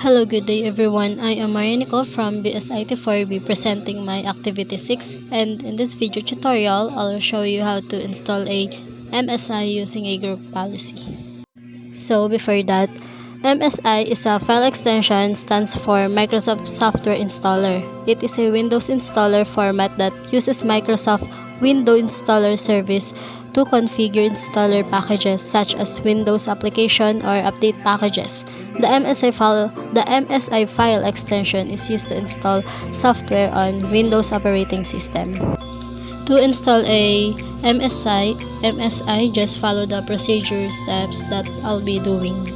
Hello, good day everyone. I am Maria Nicole from BSIT4B presenting my activity 6, and in this video tutorial, I'll show you how to install a MSI using a group policy. So before that, MSI is a file extension, stands for Microsoft Software Installer. It is a Windows installer format that uses Microsoft Windows Installer Service to configure installer packages such as Windows application or update packages. The MSI file extension is used to install software on Windows operating system. To install a MSI, just follow the procedure steps that I'll be doing.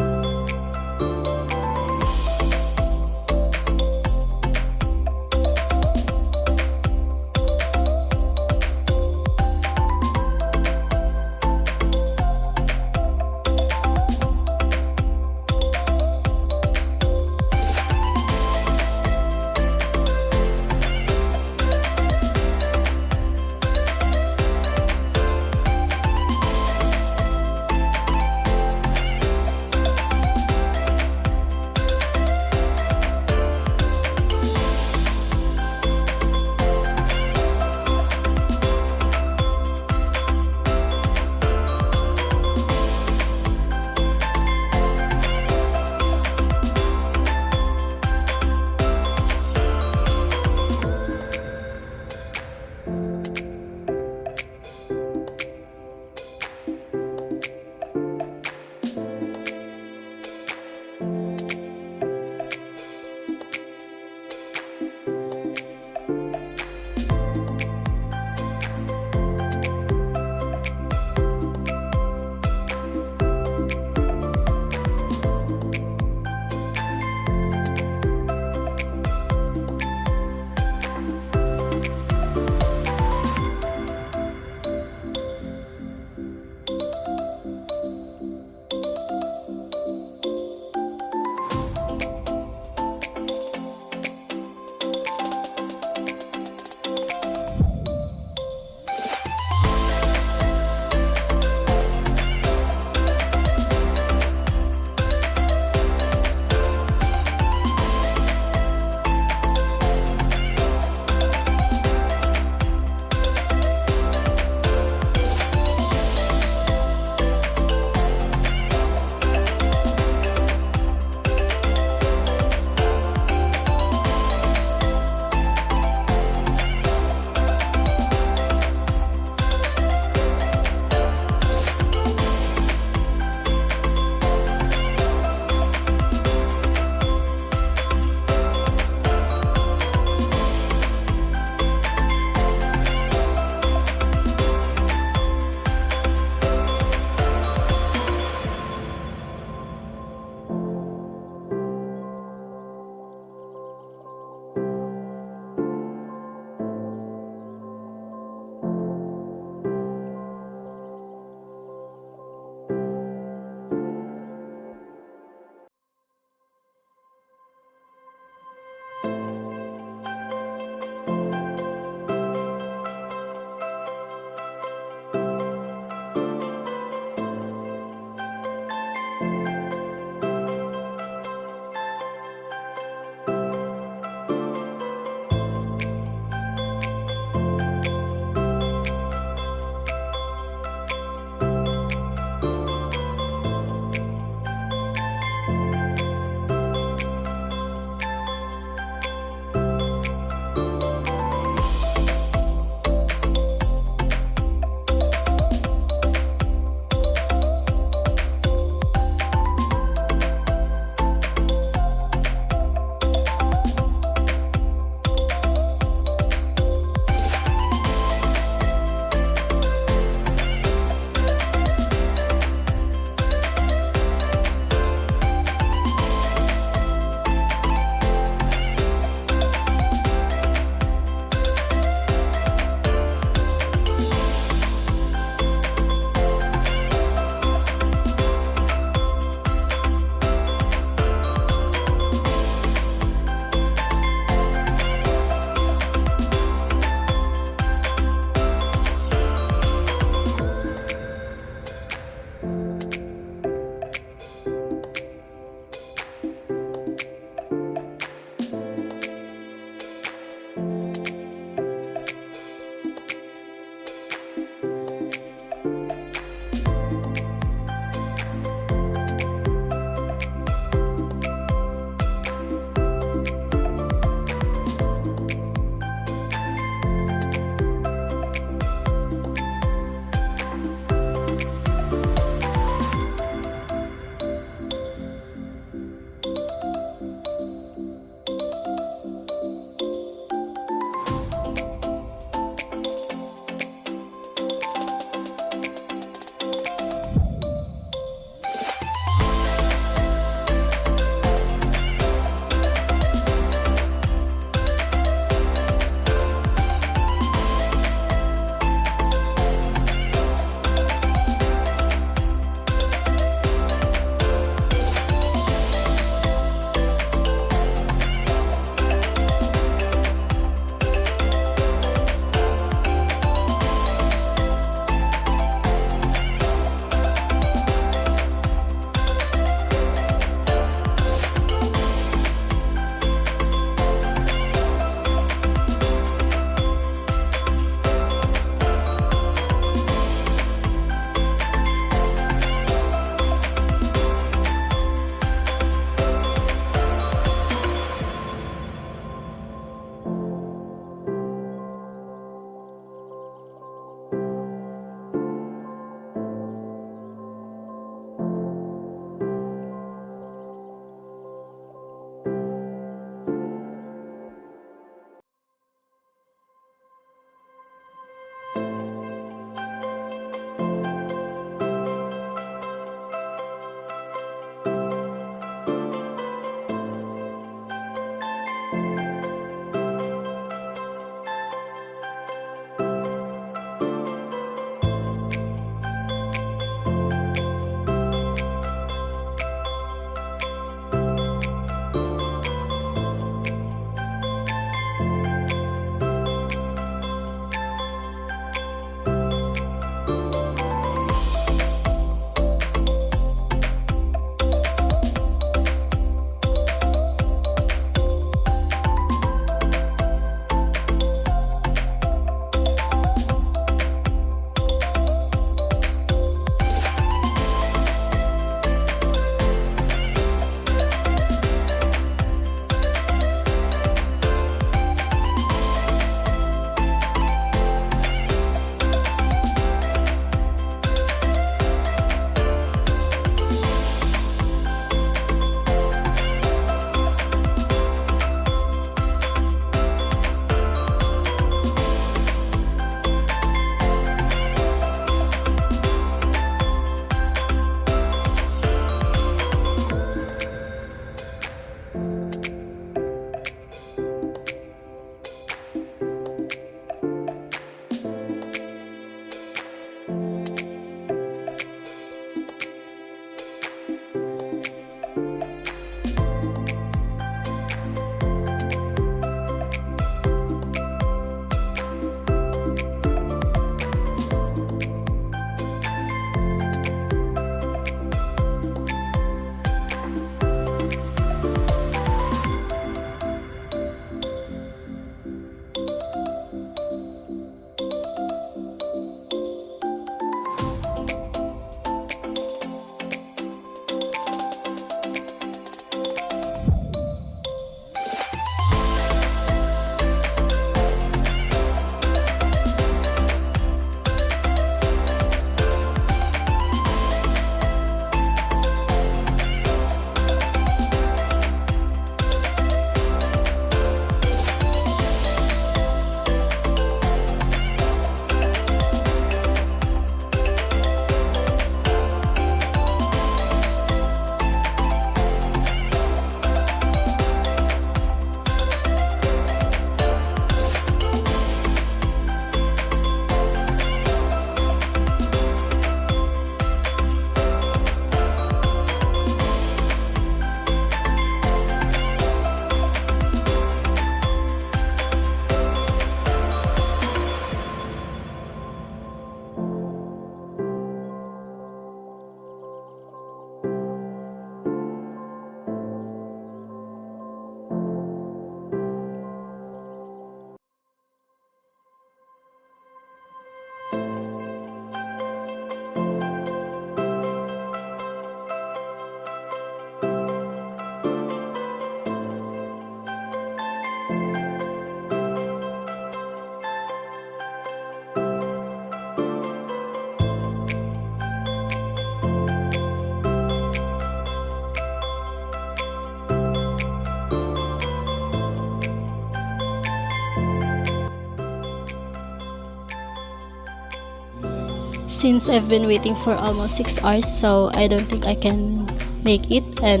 since I've been waiting for almost 6 hours, so I don't think I can make it, and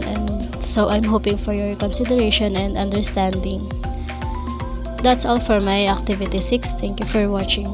so I'm hoping for your consideration and understanding. That's all for my activity 6. Thank you for watching.